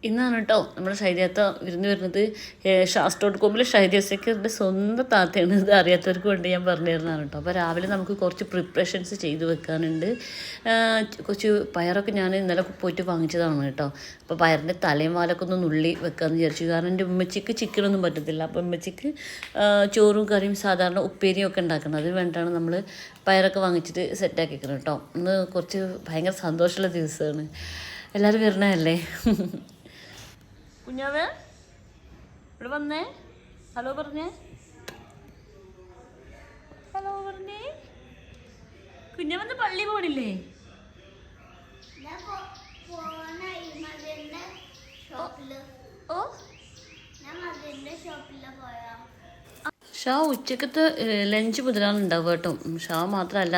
ഇന്നാണ് കേട്ടോ നമ്മുടെ ഷൈജാത്ത വിരുന്ന് വരുന്നത്. ഷാസ്.കോമിൽ ഷൈജാസക്കറിൻ്റെ സ്വന്തം താത്തയാണ്. ഇത് അറിയാത്തവർക്ക് വേണ്ടി ഞാൻ പറഞ്ഞു തരുന്നതാണ് കേട്ടോ. അപ്പോൾ രാവിലെ നമുക്ക് കുറച്ച് പ്രിപ്പറേഷൻസ് ചെയ്ത് വെക്കാനുണ്ട്. കുറച്ച് പയറൊക്കെ ഞാൻ ഇന്നലെ പോയിട്ട് വാങ്ങിച്ചതാണ് കേട്ടോ. അപ്പോൾ പയറിൻ്റെ തലയും വാലൊക്കെ ഒന്ന് നുള്ളി വെക്കാമെന്ന് വിചാരിച്ചു. കാരണം എൻ്റെ ഉമ്മച്ചിക്ക് ചിക്കനൊന്നും പറ്റത്തില്ല. അപ്പോൾ ഉമ്മച്ചിക്ക് ചോറും കറിയും സാധാരണ ഉപ്പേരിയും ഒക്കെ ഉണ്ടാക്കണം. അതിന് വേണ്ടിയിട്ടാണ് നമ്മൾ പയറൊക്കെ വാങ്ങിച്ചിട്ട് സെറ്റാക്കി വെക്കണം കേട്ടോ. ഇന്ന് കുറച്ച് ഭയങ്കര സന്തോഷമുള്ള ദിവസമാണ്. എല്ലാവരും വരണമല്ലേ. കുഞ്ഞാവേ ഇവിടെ വന്നേ, ഹലോ പറഞ്ഞേ, ഹലോ പറഞ്ഞേ. കുഞ്ഞാവന്ന് പള്ളി പോണില്ലേ? ഓ ഷാ ഉച്ചക്കത്തെ ലഞ്ച് മുതലാണ് ഉണ്ടാവുക കേട്ടോ. ഷാ മാത്രമല്ല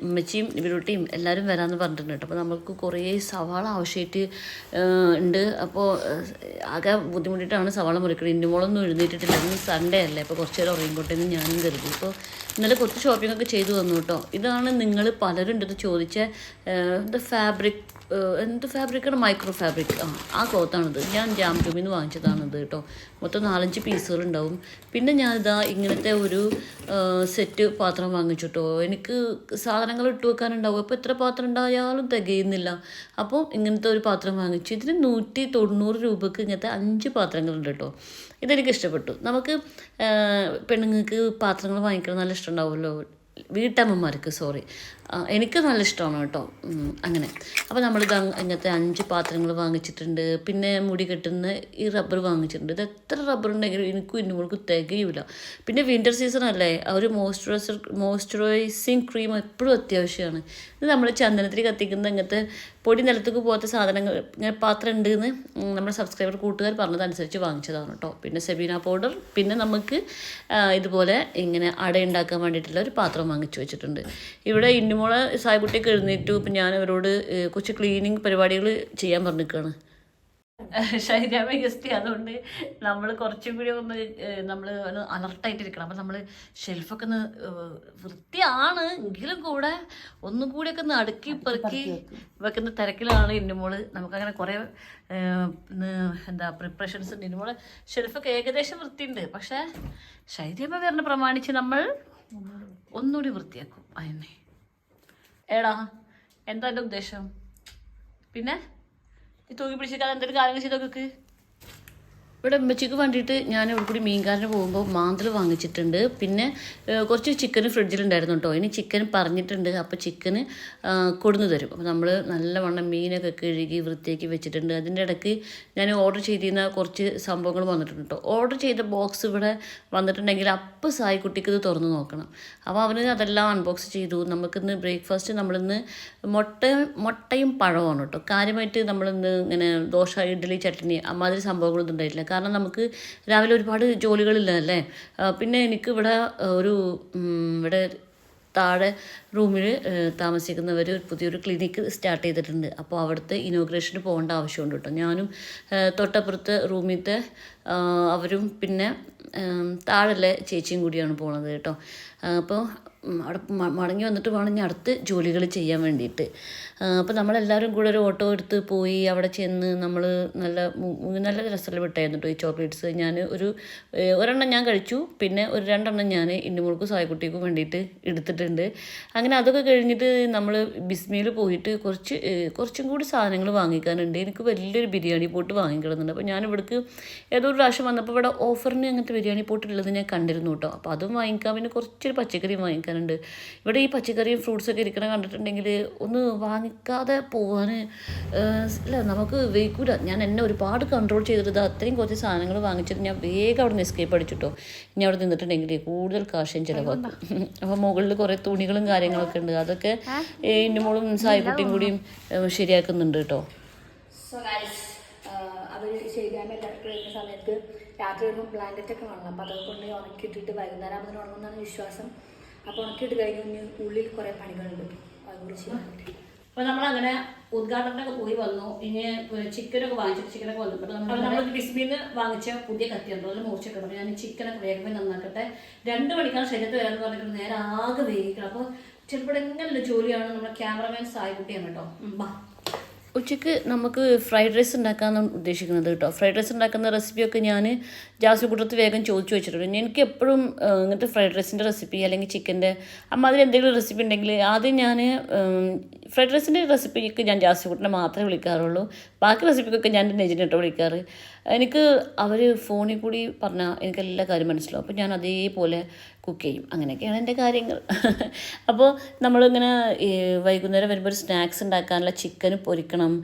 ഉമ്മച്ചിയും ഇവരൂട്ടിയും എല്ലാവരും വരാമെന്ന് പറഞ്ഞിട്ടുണ്ട് കേട്ടോ. അപ്പോൾ നമുക്ക് കുറേ സവാള ആവശ്യമായിട്ട് ഉണ്ട്. അപ്പോൾ ആകെ ബുദ്ധിമുട്ടിയിട്ടാണ് സവാള മുറിക്കുന്നത്. ഇന്നുമോളൊന്നും എഴുന്നേറ്റിട്ടില്ല. ഇന്ന് സൺഡേ അല്ലേ, അപ്പോൾ കുറച്ച് നേരം ഉറങ്ങിക്കോട്ടെന്ന് ഞാനും കരുതി. ഇപ്പോൾ ഇന്നലെ കുറച്ച് ഷോപ്പിംഗ് ഒക്കെ ചെയ്തു വന്നു കേട്ടോ. ഇതാണ് നിങ്ങൾ പലരും എൻ്റെ അടുത്ത് ചോദിച്ച ഫാബ്രിക്, എന്ത് ഫാബ്രിക്കാണ്? Micro fabric. ആ ക്ലോത്താണിത്. ഞാൻ ജാംജൂമിൽ നിന്ന് വാങ്ങിച്ചതാണിത് കേട്ടോ. മൊത്തം 4-5 പീസുകളുണ്ടാവും. പിന്നെ ഞാനിതാ ഇങ്ങനത്തെ ഒരു സെറ്റ് പാത്രം വാങ്ങിച്ചു കേട്ടോ. എനിക്ക് സാധനങ്ങൾ ഇട്ട് വെക്കാനുണ്ടാവും. അപ്പോൾ എത്ര പാത്രം ഉണ്ടായാലും തികയുന്നില്ല. അപ്പോൾ ഇങ്ങനത്തെ ഒരു പാത്രം വാങ്ങിച്ചു. ഇതിന് 190 രൂപക്ക് ഇങ്ങനത്തെ 5 പാത്രങ്ങളുണ്ട് കേട്ടോ. ഇതെനിക്ക് ഇഷ്ടപ്പെട്ടു. നമുക്ക് പെണ്ണുങ്ങൾക്ക് പാത്രങ്ങൾ വാങ്ങിക്കണം നല്ല ഇഷ്ടമുണ്ടാവുമല്ലോ, വീട്ടമ്മമാർക്ക്. എനിക്ക് നല്ല ഇഷ്ടമാണ് കേട്ടോ. അങ്ങനെ അപ്പോൾ നമ്മളിത് ഇങ്ങനത്തെ 5 പാത്രങ്ങൾ വാങ്ങിച്ചിട്ടുണ്ട്. പിന്നെ മുടി കെട്ടുന്ന ഈ റബ്ബർ വാങ്ങിച്ചിട്ടുണ്ട്. ഇത് എത്ര റബ്ബർ ഉണ്ടെങ്കിലും എനിക്കും ഇന്നുമോൾക്കും തികയില്ല. പിന്നെ വിൻ്റർ സീസൺ അല്ലേ, ഒരു മോയ്സ്ചറൈസിങ് ക്രീം എപ്പോഴും അത്യാവശ്യമാണ്. ഇത് നമ്മൾ ചന്ദനത്തിൽ കത്തിക്കുന്ന ഇങ്ങനത്തെ പൊടി നിലത്തേക്ക് പോകാത്ത സാധനങ്ങൾ ഇങ്ങനെ പാത്രം ഉണ്ട് എന്ന് നമ്മുടെ സബ്സ്ക്രൈബർ കൂട്ടുകാർ പറഞ്ഞതനുസരിച്ച് വാങ്ങിച്ചതാണ് കേട്ടോ. പിന്നെ സെബീന പൗഡർ, പിന്നെ നമുക്ക് ഇതുപോലെ ഇങ്ങനെ അട ഉണ്ടാക്കാൻ വേണ്ടിയിട്ടുള്ള ഒരു പാത്രം വാങ്ങിച്ചു വെച്ചിട്ടുണ്ട്. ഇവിടെ മോളെ സായ്കുട്ടിയൊക്കെ എഴുന്നേറ്റു. ഇപ്പം ഞാൻ അവരോട് കുറച്ച് ക്ലീനിങ് പരിപാടികൾ ചെയ്യാൻ പറഞ്ഞിരിക്കുകയാണ്. ശൈരാമ ഗസ്റ്റ്, അതുകൊണ്ട് നമ്മൾ കുറച്ചും കൂടി നമ്മൾ അലർട്ടായിട്ടിരിക്കണം. അപ്പം നമ്മൾ ഷെൽഫൊക്കെ ഒന്ന് വൃത്തിയാണ് എങ്കിലും കൂടെ ഒന്നും കൂടിയൊക്കെ ഒന്ന് അടുക്കി പെറുക്കി വെക്കുന്ന തിരക്കിലാണ് ഇന്നുമോള്. നമുക്കങ്ങനെ കുറേ പ്രിപ്പറേഷൻസ് ഉണ്ട്. ഇന്നുമോളെ ഷെൽഫൊക്കെ ഏകദേശം വൃത്തിയുണ്ട്. പക്ഷേ ശൈരാമ വരണ പ്രമാണിച്ച് നമ്മൾ ഒന്നുകൂടി വൃത്തിയാക്കും. അതന്നെ ഏടാ, എന്താ എൻ്റെ ഉദ്ദേശം? പിന്നെ ഈ തൂക്കി പിടിച്ചിരിക്കാതെ എന്തെങ്കിലും കാര്യങ്ങൾ ചെയ്തൊക്കെ. ഇവിടെ ഉമ്മച്ചിക്ക് വേണ്ടിയിട്ട് ഞാൻ ഇവിടെ കൂടി മീൻകാരന് പോകുമ്പോൾ മാന്തൽ വാങ്ങിച്ചിട്ടുണ്ട്. പിന്നെ കുറച്ച് ചിക്കന് ഫ്രിഡ്ജിലുണ്ടായിരുന്നു കേട്ടോ. ഇനി ചിക്കൻ പറഞ്ഞിട്ടുണ്ട്, അപ്പോൾ ചിക്കന് കൊടുന്നു തരും. അപ്പോൾ നമ്മൾ നല്ലവണ്ണം മീനൊക്കെ കഴുകി വൃത്തിയാക്കി വെച്ചിട്ടുണ്ട്. അതിൻ്റെ ഇടയ്ക്ക് ഞാൻ ഓർഡർ ചെയ്തിരുന്ന കുറച്ച് സംഭവങ്ങൾ വന്നിട്ടുണ്ട് കേട്ടോ. ഓർഡർ ചെയ്ത ബോക്സ് ഇവിടെ വന്നിട്ടുണ്ടെങ്കിൽ അപ്പോൾ സായിക്കുട്ടിക്ക് ഇത് തുറന്ന് നോക്കണം. അപ്പോൾ അവന് അതെല്ലാം അൺബോക്സ് ചെയ്തു. നമുക്കിന്ന് ബ്രേക്ക്ഫാസ്റ്റ് നമ്മളിന്ന് മുട്ടയും പഴമാണ് കേട്ടോ. കാര്യമായിട്ട് നമ്മളിന്ന് ഇങ്ങനെ ദോശ, ഇഡ്ഡലി, ചട്നി അമ്മാതിരി സംഭവങ്ങളൊന്നും ഉണ്ടായിട്ടില്ല. കാരണം നമുക്ക് രാവിലെ ഒരുപാട് ജോലികളില്ല അല്ലേ. പിന്നെ എനിക്ക് ഇവിടെ ഇവിടെ താഴെ റൂമിൽ താമസിക്കുന്നവർ പുതിയൊരു ക്ലിനിക്ക് സ്റ്റാർട്ട് ചെയ്തിട്ടുണ്ട്. അപ്പോൾ അവിടുത്തെ ഇനോഗ്രേഷന് പോകേണ്ട ആവശ്യമുണ്ട് കേട്ടോ. ഞാനും തൊട്ടപ്പുറത്തെ റൂമിലത്തെ അവരും പിന്നെ താഴെ ചേച്ചിയും കൂടിയാണ് പോണത് കേട്ടോ. അപ്പോൾ അവിടെ മടങ്ങി വന്നിട്ട് വേണം ഞാൻ അടുത്ത് ജോലികൾ ചെയ്യാൻ വേണ്ടിയിട്ട്. അപ്പോൾ നമ്മളെല്ലാവരും കൂടെ ഒരു ഓട്ടോ എടുത്ത് പോയി അവിടെ ചെന്ന് നമ്മൾ നല്ല രസമുള്ള വിട്ടായിരുന്നു കേട്ടോ ഈ ചോക്ലേറ്റ്സ്. ഞാൻ ഒരെണ്ണം ഞാൻ കഴിച്ചു. പിന്നെ 2 ഞാൻ ഇന്നുമോൾക്കും സായ്ക്കുട്ടിക്കും വേണ്ടിയിട്ട് എടുത്തിട്ടുണ്ട്. അങ്ങനെ അതൊക്കെ കഴിഞ്ഞിട്ട് നമ്മൾ ബിസ്മിയിൽ പോയിട്ട് കുറച്ചും കൂടി സാധനങ്ങൾ വാങ്ങിക്കാനുണ്ട്. എനിക്ക് വലിയൊരു ബിരിയാണി പോട്ട് വാങ്ങിക്കിടുന്നുണ്ട്. അപ്പോൾ ഞാൻ ഇവിടേക്ക് ഏതോ ഒരു പ്രാവശ്യം വന്നപ്പോൾ ഇവിടെ ഓഫറിന് അങ്ങനത്തെ ബിരിയാണി പോട്ടുള്ളത് ഞാൻ കണ്ടിരുന്നു കേട്ടോ. അപ്പോൾ അതും വാങ്ങിക്കാം. പിന്നെ കുറച്ചൊരു പച്ചക്കറിയും വാങ്ങിക്കാനുണ്ട്. ഇവിടെ ഈ പച്ചക്കറിയും ഫ്രൂട്ട്സൊക്കെ ഇരിക്കണ കണ്ടിട്ടുണ്ടെങ്കിൽ ഒന്ന് വാങ്ങിക്കാതെ പോകാൻ അല്ല, നമുക്ക് വെയ്ക്കൂല. ഞാൻ എന്നെ ഒരുപാട് കൺട്രോൾ ചെയ്തിട്ട് അത്രയും കുറച്ച് സാധനങ്ങൾ വാങ്ങിച്ചിട്ട് ഞാൻ വേഗം അവിടെ നിന്ന് എസ്കേപ്പ് അടിച്ചിട്ടോ. ഇനി അവിടെ നിന്നിട്ടുണ്ടെങ്കിൽ കൂടുതൽ കാശും ചിലവാക്കും. അപ്പോൾ മുകളിൽ കുറേ തുണികളും കാര്യങ്ങളൊക്കെ ഉണ്ട്. അതൊക്കെ ഇന്നുമോളും സായിക്കുട്ടിയും കൂടിയും ശരിയാക്കുന്നുണ്ട് കേട്ടോ. അവർ ശരിയാകുമ്പോൾ എല്ലാവർക്കും കഴിക്കുന്ന സമയത്ത് രാത്രി വരുമ്പോൾ ബ്ലാങ്കറ്റൊക്കെ വേണം. അപ്പോൾ അതൊക്കെ കൊണ്ട് ഉണക്കിയിട്ടിട്ട് വൈകുന്നേരം ആകുമ്പോൾ ഉണങ്ങുന്നതാണ് വിശ്വാസം. അപ്പോൾ ഉണക്കിയിട്ട് കഴിഞ്ഞ് ഉള്ളിൽ കുറേ പണികളുണ്ട്, അതുകൂടി ചെയ്യാൻ വേണ്ടി. അപ്പോൾ നമ്മളങ്ങനെ ഉദ്ഘാടനമൊക്കെ പോയി വന്നു. ഇനി ചിക്കനൊക്കെ വാങ്ങിച്ചിട്ട് ചിക്കനൊക്കെ വന്നപ്പോൾ നമ്മൾ ബിസ്മിന്ന് വാങ്ങിച്ച പുതിയ കത്തിയുണ്ടോ, അതിൽ മൂർച്ചയൊക്കെ ഉണ്ട്. ഞാൻ ചിക്കനൊക്കെ വേഗം നന്നാക്കട്ടെ. 2 മണിക്കാണ് ശരീരത്ത് വരാമെന്ന് പറഞ്ഞിട്ട് നേരെ ആകെ വേഗിക്കണം. അപ്പോൾ ചിലപ്പോൾ എങ്ങനെയുള്ള ജോലിയാണ് നമ്മുടെ ക്യാമറമാൻ സായ്ക്കുട്ടിയാണ് കേട്ടോ. ഉച്ചയ്ക്ക് നമുക്ക് ഫ്രൈഡ് റൈസ് ഉണ്ടാക്കാമെന്നാണ് ഉദ്ദേശിക്കുന്നത് കേട്ടോ. ഫ്രൈഡ് റൈസ് ഉണ്ടാക്കുന്ന റെസിപ്പിയൊക്കെ ഞാൻ ജാസ്മിക്കുട്ടത്ത് വേഗം ചോദിച്ചു വെച്ചിട്ടുണ്ട്. എനിക്ക് എപ്പോഴും ഇങ്ങനത്തെ ഫ്രൈഡ് റൈസിൻ്റെ റെസിപ്പി അല്ലെങ്കിൽ ചിക്കൻ്റെ അതിൽ എന്തെങ്കിലും റെസിപ്പി ഉണ്ടെങ്കിൽ ആദ്യം ഞാൻ ഫ്രൈഡ് റൈസിൻ്റെ റെസിപ്പിക്ക് ഞാൻ ജാസ്മിക്കുട്ടനെ മാത്രമേ വിളിക്കാറുള്ളൂ. ബാക്കി റെസിപ്പിക്കൊക്കെ ഞാൻ നെജിനിട്ടോ വിളിക്കാറ്. എനിക്ക് അവർ ഫോണിൽ കൂടി പറഞ്ഞാൽ എനിക്ക് എല്ലാ കാര്യം മനസ്സിലാവും. അപ്പോൾ ഞാൻ അതേപോലെ കുക്ക് ചെയ്യും. അങ്ങനെയൊക്കെയാണ് എൻ്റെ കാര്യങ്ങൾ. അപ്പോൾ നമ്മളിങ്ങനെ വൈകുന്നേരം വരുമ്പോൾ ഒരു സ്നാക്സ് ഉണ്ടാക്കാനുള്ള ചിക്കൻ പൊരിക്കണം,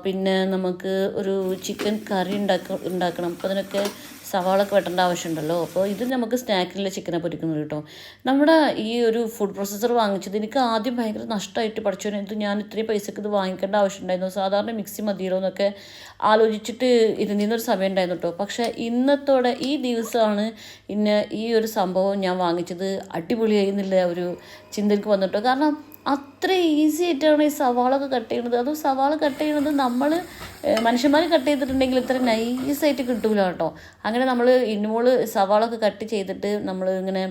പിന്നെ നമുക്ക് ഒരു ചിക്കൻ കറി ഉണ്ടാക്കണം. അപ്പോൾ അതിനൊക്കെ സവാളൊക്കെ വെട്ടേണ്ട ആവശ്യമുണ്ടല്ലോ. അപ്പോൾ ഇത് നമുക്ക് സ്നാക്കിലുള്ള ചിക്കനെ പൊരിക്കുന്നത് കേട്ടോ. നമ്മുടെ ഈ ഒരു ഫുഡ് പ്രോസസ്സർ വാങ്ങിച്ചത് എനിക്ക് ആദ്യം ഭയങ്കര നഷ്ടമായിട്ട് പഠിച്ചോനെ, ഇത് ഞാൻ ഇത്രയും പൈസക്ക് ഇത് വാങ്ങിക്കേണ്ട ആവശ്യമുണ്ടായിരുന്നു, സാധാരണ മിക്സി മതിയല്ലോ എന്നൊക്കെ ആലോചിച്ചിട്ട് ഇരുന്നൊരു സമയം ഉണ്ടായിരുന്നു കേട്ടോ. പക്ഷേ ഇന്നത്തോടെ ഈ ദിവസമാണ് ഈ ഒരു സംഭവം ഞാൻ വാങ്ങിച്ചത് അടിപൊളിയായി എന്നുള്ള ഒരു ചിന്തയ്ക്ക് വന്നിട്ടോ. കാരണം അത്ര ഈസി ആയിട്ടാണ് ഈ സവാളൊക്കെ കട്ട് ചെയ്യുന്നത്. അതും സവാള കട്ട് ചെയ്യുന്നത് നമ്മൾ മനുഷ്യന്മാർ കട്ട് ചെയ്തിട്ടുണ്ടെങ്കിൽ ഇത്ര നൈസായിട്ട് കിട്ടൂല കേട്ടോ. അങ്ങനെ നമ്മൾ ഇന്നുമോള് സവാളൊക്കെ കട്ട് ചെയ്തിട്ട് നമ്മൾ ഇങ്ങനെ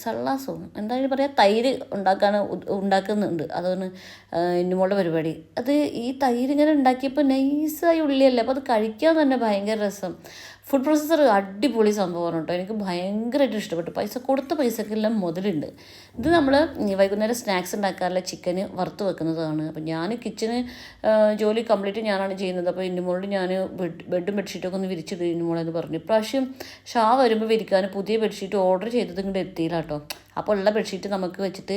സള്ളാസോ എന്തായാലും പറയാം തൈര് ഉണ്ടാക്കുന്നുണ്ട്. അതാണ് ഇന്നുമോളുടെ പരിപാടി. അത് ഈ തൈര് ഇങ്ങനെ ഉണ്ടാക്കിയപ്പോൾ നൈസായി ഉള്ളിയല്ലേ, അപ്പോൾ അത് കഴിക്കാൻ തന്നെ ഭയങ്കര രസം. ഫുഡ് പ്രോസസ്സർ അടിപൊളി സംഭവമാണ് കേട്ടോ. എനിക്ക് ഭയങ്കരമായിട്ട് ഇഷ്ടപ്പെട്ടു. കൊടുത്ത പൈസക്കെല്ലാം മുതലുണ്ട്. ഇത് നമ്മൾ വൈകുന്നേരം സ്നാക്സ് ഉണ്ടാക്കാറുള്ള ചിക്കന് വറുത്ത് വെക്കുന്നതാണ്. അപ്പം ഞാൻ കിച്ചന് ജോലി കംപ്ലീറ്റ് ഞാനാണ് ചെയ്യുന്നത്. അപ്പോൾ ഇന്നുമോളോട് ഞാൻ ബെഡും ബെഡ്ഷീറ്റൊക്കെ ഒന്ന് വിരിച്ചിട്ട് ഇന്നുമോളെന്ന് പറഞ്ഞു. ഇപ്രാവശ്യം വരുമ്പോൾ വിരിക്കാൻ പുതിയ ബെഡ്ഷീറ്റ് ഓർഡർ ചെയ്തത് ഇങ്ങോട്ട് എത്തിയില്ല കേട്ടോ. അപ്പോൾ ഉള്ള ബെഡ്ഷീറ്റ് നമുക്ക് വെച്ചിട്ട്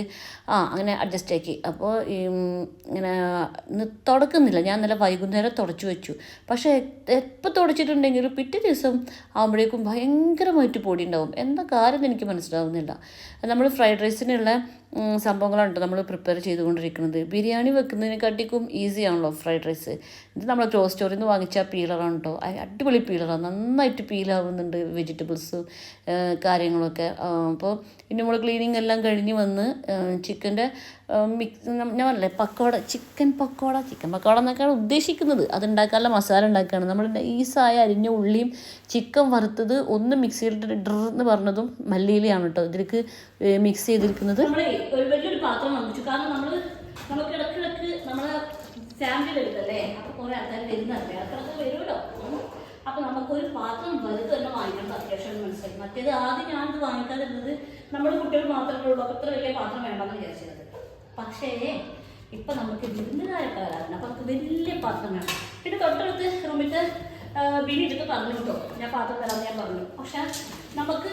അങ്ങനെ അഡ്ജസ്റ്റ് ആക്കി. അപ്പോൾ ഇങ്ങനെ തുടക്കുന്നില്ല, ഞാൻ നല്ല വൈകുന്നേരം തുടച്ചു വെച്ചു. പക്ഷേ എപ്പോൾ തുടച്ചിട്ടുണ്ടെങ്കിലും പിറ്റേ ദിവസം ആകുമ്പോഴേക്കും ഭയങ്കരമായിട്ട് പൊടി ഉണ്ടാവും. എന്താ കാര്യം എനിക്ക് മനസ്സിലാവുന്നില്ല. നമ്മൾ ഫ്രൈഡ് റൈസിനുള്ള സംഭവങ്ങളാണ് നമ്മൾ പ്രിപ്പയർ ചെയ്തുകൊണ്ടിരിക്കുന്നത്. ബിരിയാണി വെക്കുന്നതിനെക്കാട്ടിക്കും ഈസിയാണല്ലോ ഫ്രൈഡ് റൈസ്. ഇത് നമ്മൾ ഗ്രോസ് സ്റ്റോറിൽ നിന്ന് വാങ്ങിച്ച പീലറാണ് കേട്ടോ. അടിപൊളി പീലറാണ്, നന്നായിട്ട് പീലാവുന്നുണ്ട് വെജിറ്റബിൾസും കാര്യങ്ങളൊക്കെ. അപ്പോൾ ഇനി നമ്മൾ ക്ലീനിങ് എല്ലാം കഴിഞ്ഞ് വന്ന് ചിക്കൻ്റെ ഞാൻ പറഞ്ഞില്ലേ ചിക്കൻ പക്കോട എന്നൊക്കെയാണ് ഉദ്ദേശിക്കുന്നത്. അതുണ്ടാക്കാനുള്ള മസാല ഉണ്ടാക്കുകയാണ്. നമ്മൾ നൈസായ അരിഞ്ഞ ഉള്ളിയും ചിക്കൻ വറുത്തത് ഒന്ന് മിക്സിയിലിട്ട് ഡ്രെന്ന് പറഞ്ഞതും മല്ലിയിലാണ് കേട്ടോ ഇതിലേക്ക് മിക്സ് ചെയ്തിരിക്കുന്നത്. നമ്മൾ ഒരു വലിയൊരു പാത്രം വാങ്ങിച്ചു. കാരണം നമുക്ക് ഇടക്കിടക്ക് നമ്മളെ ഫാമിലി വരുന്നല്ലേ, അപ്പോൾ കുറേ ആൾക്കാർ വരുന്നല്ലേ, ഇടക്കിടക്ക് വരുമല്ലോ. അപ്പോൾ നമുക്കൊരു പാത്രം വലുത് തന്നെ വാങ്ങിക്കണം, അത്യാവശ്യം മനസ്സിലാക്കി. മറ്റേത് ആദ്യം ഞാനിത് വാങ്ങിക്കാതിരുന്നത് നമ്മുടെ കുട്ടികൾ മാത്രമേ ഉള്ളൂ, അപ്പോൾ അത്ര വലിയ പാത്രം വേണ്ടെന്ന് വിചാരിച്ചത്. പക്ഷേ ഇപ്പം നമുക്ക് വിരുന്നുകാരൊക്കെ വരാറുണ്ട്, അപ്പോൾ നമുക്ക് വലിയ പാത്രം വേണം. പിന്നെ തൊട്ടടുത്ത് റൂമിട്ട് ബിനി എടുത്ത് പറഞ്ഞു കേട്ടോ, ഞാൻ പാത്രം തരാമെന്ന് ഞാൻ പറഞ്ഞു. പക്ഷെ നമുക്ക്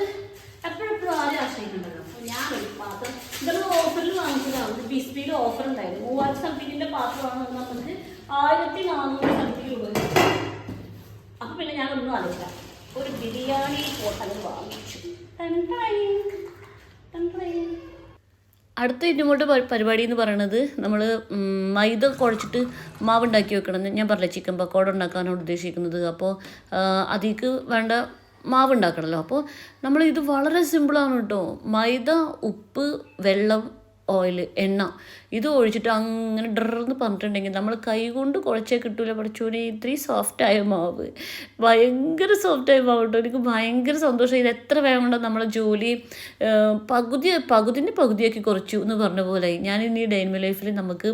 എപ്പോഴെപ്പോഴും ആരും ആശ്രയിക്കുന്നുണ്ടല്ലോ. അപ്പോൾ ഞാനൊരു പാത്രം ഇതൊരു ഓഫറിൽ വാങ്ങിച്ചതാണ്. ബിസ്പിയിൽ ഓഫർ ഉണ്ടായിരുന്നു. 3000 സംതിങ്ങിൻ്റെ പാത്രമാണ് നമുക്ക് 1400 സംതിങ് രൂപ. അപ്പം പിന്നെ ഞാനൊന്നും ആലോചിച്ചില്ല, ഒരു ബിരിയാണി ഹോട്ടൽ വാങ്ങിച്ചു. അടുത്ത ഇന്നുകൊണ്ട് പരിപാടി എന്ന് പറയുന്നത് നമ്മൾ മൈദ കുഴച്ചിട്ട് മാവ് ഉണ്ടാക്കി വെക്കണം. ഞാൻ പറഞ്ഞില്ല ചിക്കൻ പക്കോട ഉണ്ടാക്കാനാണ് ഉദ്ദേശിക്കുന്നത്. അപ്പോൾ അതിലേക്ക് വേണ്ട മാവ് ഉണ്ടാക്കണമല്ലോ. അപ്പോൾ നമ്മൾ ഇത് വളരെ സിമ്പിളാണ് കേട്ടോ. മൈദ, ഉപ്പ്, വെള്ളം, ഓയിൽ, എണ്ണ ഇത് ഒഴിച്ചിട്ട് അങ്ങനെ ഡ്രെന്ന് പറഞ്ഞിട്ടുണ്ടെങ്കിൽ നമ്മൾ കൈ കൊണ്ട് കുഴച്ചേ കിട്ടൂല. പഠിച്ചോനെ ഇത്രയും സോഫ്റ്റായ മാവ്, ഭയങ്കര സോഫ്റ്റായ മാവ് കേട്ടോ. എനിക്ക് ഭയങ്കര സന്തോഷം. ഇത് എത്ര വേഗം കൊണ്ട് നമ്മളെ ജോലി പകുതിയാക്കി കുറച്ചു എന്ന് പറഞ്ഞ പോലെ. ഞാൻ ഇനി ഡെയിലി ലൈഫിൽ നമുക്ക്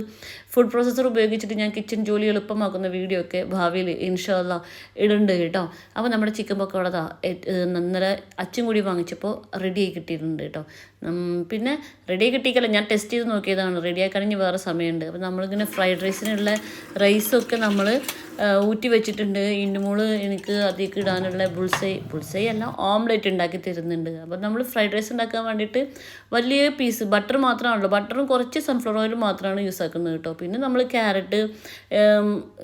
ഫുഡ് പ്രോസസ്സർ ഉപയോഗിച്ചിട്ട് ഞാൻ കിച്ചൺ ജോലി എളുപ്പമാക്കുന്ന വീഡിയോ ഒക്കെ ഭാവിയിൽ ഇൻഷാ അല്ലാ ഇടുന്നുണ്ട് കേട്ടോ. അപ്പോൾ നമ്മുടെ ചിക്കൻ പക്കോട ഇന്നലെ അച്ചും കൂടി വാങ്ങിച്ചപ്പോൾ റെഡിയായി കിട്ടിയിട്ടുണ്ട് കേട്ടോ. പിന്നെ റെഡിയായി കിട്ടിയിക്കല്ല, ഞാൻ ടെസ്റ്റ് ചെയ്ത് നോക്കിയതാണ്. റെഡിയാക്കാണെങ്കിൽ വേറെ സമയമുണ്ട്. അപ്പോൾ നമ്മളിങ്ങനെ ഫ്രൈഡ് റൈസിനുള്ള റൈസൊക്കെ നമ്മൾ ഊറ്റി വെച്ചിട്ടുണ്ട്. ഇന്നുമോള് എനിക്ക് അതിലേക്ക് ഇടാനുള്ള ബുൾസൈ അല്ല ഓംലെറ്റ് ഉണ്ടാക്കി തരുന്നുണ്ട്. അപ്പോൾ നമ്മൾ ഫ്രൈഡ് റൈസ് ഉണ്ടാക്കാൻ വേണ്ടിയിട്ട് വലിയ പീസ് ബട്ടർ മാത്രമാണല്ലോ, ബട്ടറും കുറച്ച് സൺഫ്ലവർ ഓയിലും മാത്രമാണ് യൂസ് ആക്കുന്നത് കേട്ടോ. പിന്നെ നമ്മൾ ക്യാരറ്റ്,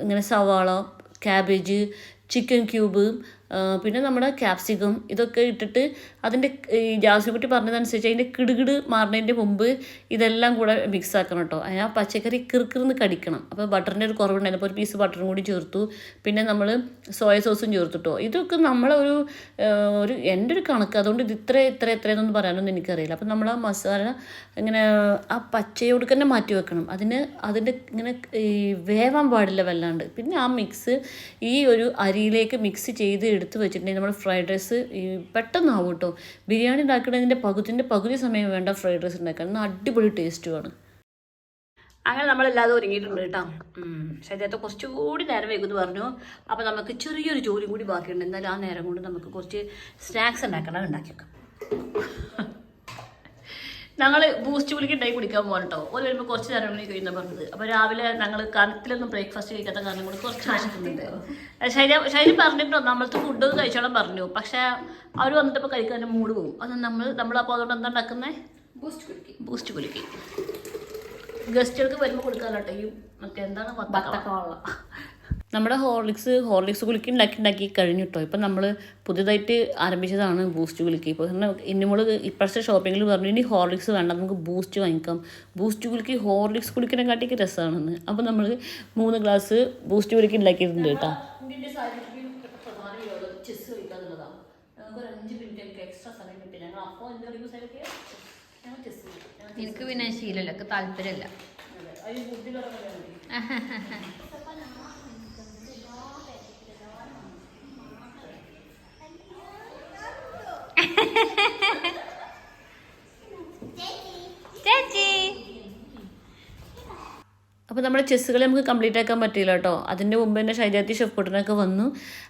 ഇങ്ങനെ സവാള, ക്യാബേജ്, ചിക്കൻ ക്യൂബ്, പിന്നെ നമ്മുടെ ക്യാപ്സിക്കം ഇതൊക്കെ ഇട്ടിട്ട് അതിൻ്റെ ഈ ജാസ്മിക്കുട്ടി പറഞ്ഞതനുസരിച്ച് അതിൻ്റെ കിടുകിട് മാറുന്നതിൻ്റെ മുമ്പ് ഇതെല്ലാം കൂടെ മിക്സ് ആക്കണം കേട്ടോ. ആ പച്ചക്കറി കിറുക്കിറുന്ന് കടിക്കണം. അപ്പോൾ ബട്ടറിൻ്റെ ഒരു കുറവുണ്ടായിരുന്നു, അപ്പോൾ ഒരു പീസ് ബട്ടറും കൂടി ചേർത്തു. പിന്നെ നമ്മൾ സോയ സോസും ചേർത്തു കേട്ടോ. ഇതൊക്കെ നമ്മളൊരു എൻ്റെ ഒരു കണക്ക്, അതുകൊണ്ട് ഇത് എത്രയെന്നൊന്നും പറയാനൊന്നും എനിക്കറിയില്ല. അപ്പോൾ നമ്മൾ ആ മസാല ഇങ്ങനെ ആ പച്ചയോട് തന്നെ മാറ്റി വെക്കണം. അതിൻ്റെ ഇങ്ങനെ വേവാൻ പാടില്ല വല്ലാണ്ട്. പിന്നെ ആ മിക്സ് ഈ ഒരു അരിയിലേക്ക് മിക്സ് ചെയ്ത് എടുത്ത് വെച്ചിട്ടുണ്ടെങ്കിൽ നമ്മൾ ഫ്രൈഡ് റൈസ് പെട്ടെന്നാവും കേട്ടോ. ബിരിയാണി ഉണ്ടാക്കുന്നതിൻ്റെ പകുതി സമയം വേണ്ട ഫ്രൈഡ് റൈസ് ഉണ്ടാക്കാൻ. അടിപൊളി ടേസ്റ്റുമാണ്. അങ്ങനെ നമ്മളെല്ലാതും ഒരുങ്ങിയിട്ടുണ്ട് കേട്ടോ. ശരീരത്തെ കുറച്ചുകൂടി നേരം വൈകുമെന്ന് പറഞ്ഞു. അപ്പോൾ നമുക്ക് ചെറിയൊരു ജോലി കൂടി ബാക്കിയുണ്ട്. എന്നാലും ആ നേരം കൊണ്ട് നമുക്ക് കുറച്ച് സ്നാക്സ് ഉണ്ടാക്കി വെക്കാം. ഞങ്ങൾ ബൂസ്റ്റ് കുളിക്ക് ഉണ്ടാക്കി കുടിക്കാൻ പോകാൻ കേട്ടോ. ഒരു വരുമ്പോൾ കുറച്ച് നേരം കൂടി കഴിയുന്ന പറഞ്ഞത്. അപ്പോൾ രാവിലെ ഞങ്ങൾ കനത്തിലൊന്നും ബ്രേക്ക്ഫാസ്റ്റ് കഴിക്കാത്ത കാരണം കൊണ്ട് കുറച്ച് വിശക്കുന്നുണ്ട്. ശൈലി പറഞ്ഞിട്ടോ നമ്മളത്തെ ഫുഡ് കഴിച്ചോളം പറഞ്ഞു. പക്ഷേ അവർ വന്നിട്ടിപ്പോൾ കഴിക്കാൻ മൂഡ് പോകും. അത് നമ്മളപ്പോൾ അതുകൊണ്ട് എന്താ ഉണ്ടാക്കുന്നത്? ബൂസ്റ്റ് കുലുക്കി ഗസ്റ്റുകൾക്ക് വരുമ്പോൾ കൊടുക്കാനോട്ടെ. ഈ മറ്റേ എന്താണ് വത്തക്കവെള്ളം. നമ്മുടെ ഹോർലിക്സ് കുലുക്കി ഉണ്ടാക്കി കഴിഞ്ഞു കേട്ടോ. ഇപ്പം നമ്മൾ പുതിയതായിട്ട് ആരംഭിച്ചതാണ് ബൂസ്റ്റ് കുലുക്കി. ഇപ്പോൾ ഇന്നുമ്പോൾ ഇപ്പോഴത്തെ ഷോപ്പിങ്ങിൽ പറഞ്ഞു ഇനി ഹോർലിക്സ് വേണ്ട, നമുക്ക് ബൂസ്റ്റ് വാങ്ങിക്കാം. ബൂസ്റ്റ് കുലുക്കി ഹോർലിക്സ് കുലുക്കിനെക്കാട്ടിക്ക് രസമാണെന്ന്. അപ്പോൾ നമ്മൾ 3 ഗ്ലാസ് ബൂസ്റ്റ് കുലുക്കി ഉണ്ടാക്കിയിട്ടുണ്ട് കേട്ടോ. ചെസ് കളിക്കാന്നുള്ളതാണ്. ഞങ്ങൾക്ക് ഒരു 5 മിനിറ്റ് എനിക്ക് എക്സ്ട്രാ സമയം കിട്ടി. ഞങ്ങൾ അപ്പോൾ എന്താ പറയുക, ഞങ്ങൾ ചെസ് കളിക്കും. എനിക്ക് പിന്നെ ശീലമില്ല, എനിക്ക് താല്പര്യമില്ല. അപ്പോൾ നമ്മുടെ ചെസ്സുകൾ നമുക്ക് കംപ്ലീറ്റ് ആക്കാൻ പറ്റിയില്ല കേട്ടോ. അതിൻ്റെ മുമ്പ് തന്നെ ഷൈജാത്തി ഷെഫ് കുട്ടനൊക്കെ വന്നു.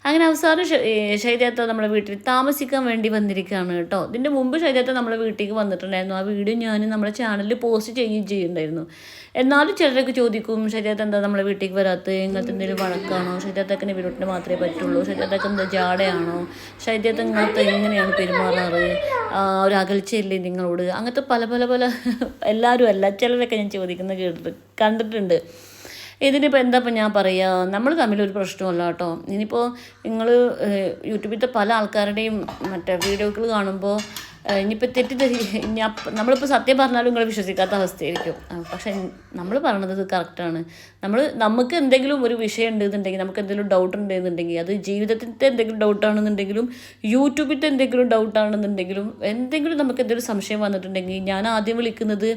അങ്ങനെ അവസാനം ഷൈജാത്ത നമ്മളെ വീട്ടിൽ താമസിക്കാൻ വേണ്ടി വന്നിരിക്കുകയാണ് കേട്ടോ. ഇതിൻ്റെ മുമ്പ് ഷൈജാത്ത നമ്മളെ വീട്ടിലേക്ക് വന്നിട്ടുണ്ടായിരുന്നു. ആ വീഡിയോ ഞാൻ നമ്മുടെ ചാനലിൽ പോസ്റ്റ് ചെയ്യുന്നുണ്ടായിരുന്നു. എന്നാലും ചിലരൊക്കെ ചോദിക്കും ഷൈജാത്ത എന്താ നമ്മളെ വീട്ടിലേക്ക് വരാത്തത്, ഇങ്ങനത്തെ എന്തെങ്കിലും വഴക്കാണോ, ഷൈജാത്തക്കിന് വീട്ടിന് മാത്രമേ പറ്റുള്ളൂ, ഷൈജാത്തക്ക് എന്താ ജാടയാണോ, ഷൈജാത്ത ഇങ്ങനത്തെ എങ്ങനെയാണ് പെരുമാറാറ്, ഒരു അകൽച്ചയില്ലേ നിങ്ങളോട്, അങ്ങനത്തെ പല എല്ലാവരും അല്ല ചിലരൊക്കെ ഞാൻ ചോദിക്കുന്നത് കണ്ടിട്ടുണ്ട്. ഇതിനിപ്പോൾ എന്താ ഇപ്പം ഞാൻ പറയുക, നമ്മൾ തമ്മിലൊരു പ്രശ്നമല്ല കേട്ടോ. ഇനിയിപ്പോൾ നിങ്ങൾ യൂട്യൂബിലത്തെ പല ആൾക്കാരുടെയും മറ്റേ വീഡിയോകൾ കാണുമ്പോൾ ഇനിയിപ്പോൾ നമ്മളിപ്പോൾ സത്യം പറഞ്ഞാലും നിങ്ങൾ വിശ്വസിക്കാത്ത അവസ്ഥയായിരിക്കും. പക്ഷേ നമ്മൾ പറയണത് ഇത് കറക്റ്റാണ്. നമുക്ക് എന്തെങ്കിലും ഒരു വിഷയം ഉണ്ടെന്നുണ്ടെങ്കിൽ, നമുക്ക് എന്തെങ്കിലും ഡൗട്ട് ഉണ്ടെന്നുണ്ടെങ്കിൽ, അത് ജീവിതത്തിൻ്റെ എന്തെങ്കിലും ഡൗട്ടാണെന്നുണ്ടെങ്കിലും യൂട്യൂബിലത്തെ എന്തെങ്കിലും ഡൗട്ടാണെന്നുണ്ടെങ്കിലും, എന്തെങ്കിലും നമുക്ക് എന്തെങ്കിലും സംശയം വന്നിട്ടുണ്ടെങ്കിൽ ഞാൻ ആദ്യം വിളിക്കുന്നത്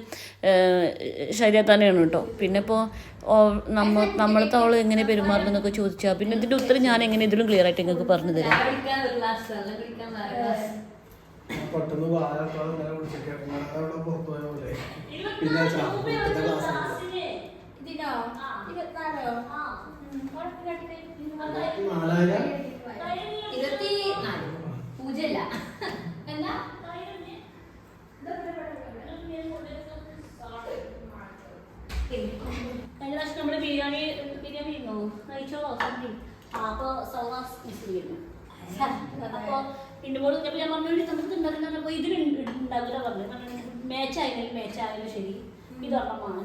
ശരിയാത്താനെയാണ് കേട്ടോ. പിന്നെ ഇപ്പോൾ നമ്മളത്തെ അവൾ എങ്ങനെ പെരുമാറണമെന്നൊക്കെ ചോദിച്ചാൽ പിന്നെ ഇതിൻ്റെ ഉത്തരം ഞാൻ എങ്ങനെ ഇതിലും ക്ലിയർ ആയിട്ട് നിങ്ങൾക്ക് പറഞ്ഞു തരാം. പെട്ടെന്ന് പൂജല്ല എന്താ കഴിഞ്ഞ പ്രാവശ്യം നമ്മൾ ബിരിയാണി ഇരുന്നോ കഴിച്ചോ അപ്പോൾ സൗവാസ് മിസ് ചെയ്യുന്നു. അപ്പോൾ ഇന്നുമ്പോൾ ഞാൻ പറഞ്ഞു നമുക്ക് ഉണ്ടാക്കുന്നപ്പോൾ ഇതിലുണ്ടാകില്ല പറഞ്ഞു മാച്ചായാലും ശരി ഇതൊരെണ്ണമാണ്.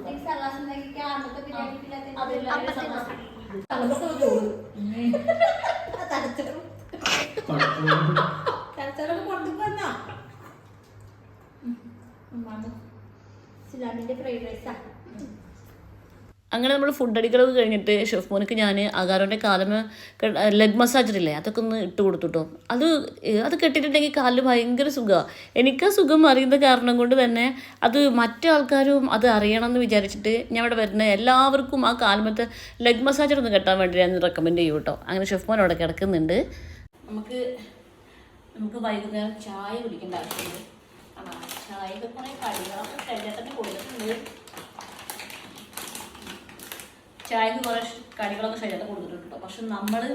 അങ്ങനെ നമ്മൾ ഫുഡ് അടികളൊക്കെ കഴിഞ്ഞിട്ട് ഷെഫ് മോനിക്ക് ഞാൻ അകാരോൻ്റെ കാലമ ലെഗ് മസാജറില്ലേ അതൊക്കെ ഒന്ന് ഇട്ട് കൊടുത്തു കേട്ടോ. അത് കെട്ടിയിട്ടുണ്ടെങ്കിൽ കാലിൽ ഭയങ്കര സുഖമാണ്. എനിക്ക് സുഖം അറിയുന്ന കാരണം കൊണ്ട് തന്നെ അത് മറ്റു ആൾക്കാരും അത് അറിയണം എന്ന് വിചാരിച്ചിട്ട് ഞാൻ ഇവിടെ വരുന്ന എല്ലാവർക്കും ആ കാലമത്തെ ലെഗ് മസാജർ ഒന്ന് കെട്ടാൻ വേണ്ടി ഞാൻ റെക്കമെൻഡ് ചെയ്യും കേട്ടോ. അങ്ങനെ ഷെഫ് മോൻ അവിടെ കിടക്കുന്നുണ്ട്. നമുക്ക് വൈകുന്നേരം ചായ കുടിക്കേണ്ട ആവശ്യമുണ്ട്. ചായക്ക് കുറേ കടികളൊക്കെ കഴിഞ്ഞാൽ കൊടുത്തിട്ടുണ്ട്. ചായക്ക് കുറേ കടികളൊക്കെ ശരീരത്തെ കൊടുത്തിട്ടുണ്ട്. പക്ഷെ നമ്മുടെ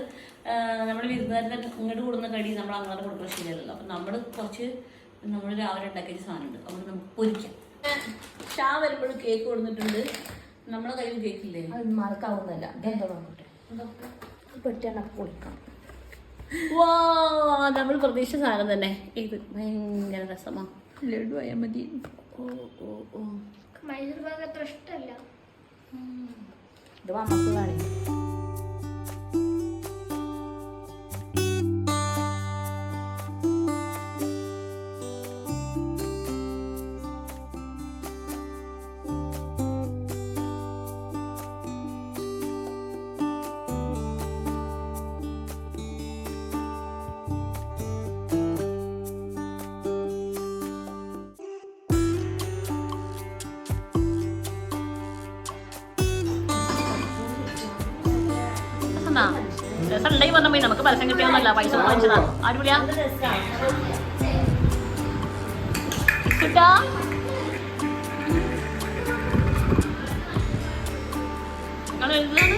വിരുന്നുകാരുടെ ഇങ്ങോട്ട് കൊടുക്കുന്ന കടി നമ്മൾ അങ്ങനെ കൊടുക്കുന്ന ശരിയല്ലല്ലോ. അപ്പം നമ്മൾ രാവിലെ ഉണ്ടാക്കിയ സാധനമുണ്ട്, അതുകൊണ്ട് നമുക്ക് പൊരിക്കാം. ഷാ വരുമ്പോഴും കേക്ക് കൊടുത്തിട്ടുണ്ട്. നമ്മളെ കയ്യിൽ കേക്കില്ലേ, അത് മറക്കാവുന്നതല്ല. ഇതെന്താ നോക്കട്ടെ, പെട്ടാണ് പൊളിക്കാം. വാ, നമ്മൾ പ്രതീക്ഷിച്ച സാധനം തന്നെ. ഇത് ഭയങ്കര രസമാണ്. ലഡു ആയാൽ മതി. മൈസൂർ പാക്ക് അത്ര ഇഷ്ടമല്ല. ഇത് നമുക്ക് കാണിക്കും. രസമുണ്ടെങ്കിൽ പറഞ്ഞ പോയി, നമുക്ക് പരസ്യം കിട്ടിയൊന്നുമല്ല, പൈസ വാങ്ങിച്ചതാ. അടിപൊളിയാ കിട്ടാ. ആരോ ഇതാണ്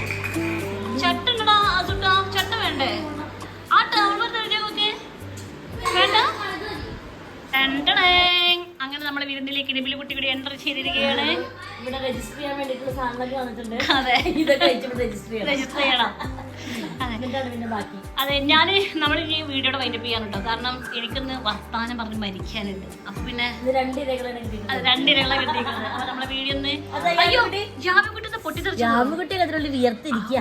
ചട്ട ഉണ്ടടാ അതുട്ടാ ചട്ട വേണ്ടേ ആ ടവർ നോക്കെ വേണ്ട. അങ്ങനെ നമ്മുടെ വീടിലേക്ക് നിബിലു കുട്ടി കൂടി എൻ്റർ ചെയ്തിരിക്കുകയാണ്. ഇവിടെ രജിസ്റ്റർ ചെയ്യാൻ വേണ്ടിയിട്ടുള്ള സാധനങ്ങളൊക്കെ വന്നിട്ടുണ്ട്. അതെ, ഇതൊക്കെ രജിസ്റ്റർ ചെയ്യണം. അതെ, പിന്നെ ബാക്കി അതെ. നമ്മൾ ഈ വീഡിയോയുടെ വൈൻഡപ്പ് ചെയ്യാൻ കേട്ടോ, കാരണം എനിക്കൊന്ന് വർത്താനം പറഞ്ഞ് മരിക്കാനുണ്ട്. അപ്പൊ പിന്നെ രണ്ടിരകളെ കിട്ടിയിരിക്കുന്നത്. അപ്പൊ നമ്മളെ വീഡിയോ ഒന്ന് ജാമ്യക്കുട്ടി പൊട്ടിത്തെറിച്ചു. ജാമുകുട്ടി അതിനുള്ളിൽ വിയർത്തിരിക്കുക.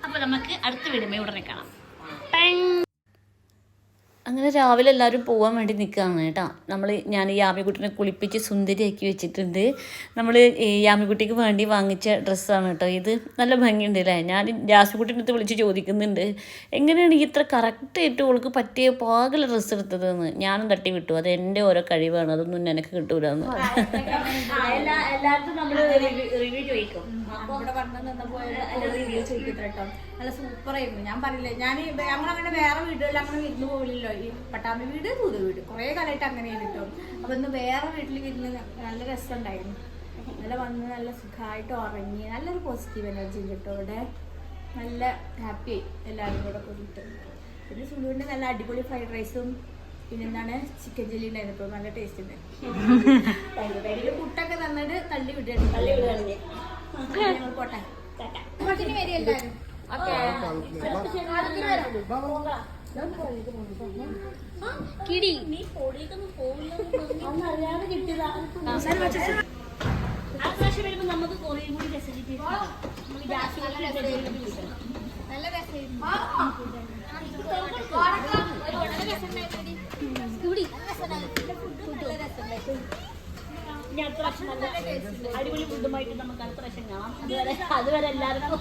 അപ്പൊ നമുക്ക് അടുത്ത വീഡിയോ ഉടനെ കാണാം. അങ്ങനെ രാവിലെ എല്ലാവരും പോകാൻ വേണ്ടി നിൽക്കുകയാണ് കേട്ടോ. ഞാൻ ഈ യാമിക്കുട്ടിനെ കുളിപ്പിച്ച് സുന്ദരിയാക്കി വെച്ചിട്ടുണ്ട്. നമ്മൾ ഈ യാമിക്കുട്ടിക്ക് വേണ്ടി വാങ്ങിച്ച ഡ്രസ്സാണ് കേട്ടോ ഇത്. നല്ല ഭംഗിയുണ്ട് അല്ലേ. ഞാൻ ജാസ്മിക്കുട്ടിൻ്റെ അടുത്ത് വിളിച്ച് ചോദിക്കുന്നുണ്ട് എങ്ങനെയാണ് ഈ ഇത്ര കറക്റ്റായിട്ട് അവൾക്ക് പറ്റിയ പാകല ഡ്രസ്സ് എടുത്തതെന്ന്. ഞാനും തട്ടി വിട്ടു, അത് എൻ്റെ ഓരോ കഴിവാണ്, അതൊന്നും എനിക്ക് കിട്ടൂലെന്ന്. എല്ലാവർക്കും നമ്മൾ റിവ്യൂ ചോദിക്കും. ഇവിടെ റിവ്യൂ ചോദിക്കട്ടോ. നല്ല സൂപ്പറായിരുന്നു. ഞാൻ പറയില്ലേ, ഞങ്ങളങ്ങനെ വേറെ വീടുകളിൽ അങ്ങനെ വിരുന്ന് പോകില്ലല്ലോ. ഈ പട്ടാമ്പി വീട് പുതു വീട് കുറേ കാലമായിട്ട് അങ്ങനെയാണ് കിട്ടും. അപ്പൊ ഇന്ന് വേറെ വീട്ടിൽ വിരുന്ന് നല്ല രസമുണ്ടായിരുന്നു. നല്ല വന്ന് നല്ല സുഖമായിട്ട് ഉറങ്ങി നല്ലൊരു പോസിറ്റീവ് എനർജി കിട്ടും. ഇവിടെ നല്ല ഹാപ്പി ആയി എല്ലാവരും കൂടെ കൂടിയിട്ട്. പിന്നെ സുലുവിൻ്റെ നല്ല അടിപൊളി ഫ്രൈഡ് റൈസും പിന്നെന്താണ് ചിക്കൻ ചില്ലി ഉണ്ടായിരുന്നു. നല്ല ടേസ്റ്റ് ഉണ്ട്. പുട്ടൊക്കെ തന്നിട്ട് തള്ളി വിടുകയാണ്. ഞങ്ങൾ പോട്ടെ. കിടി അറിയാതെ കിട്ടിയതാ. നമുക്ക് കുറേ കൂടി ഫെസിലിറ്റി നല്ല രസമായിരുന്നു. അടിപൊളി ഫുഡുമായിട്ട് നമുക്ക് അടുത്ത പ്രാവശ്യം കാണാം. അതുവരെ എല്ലാവർക്കും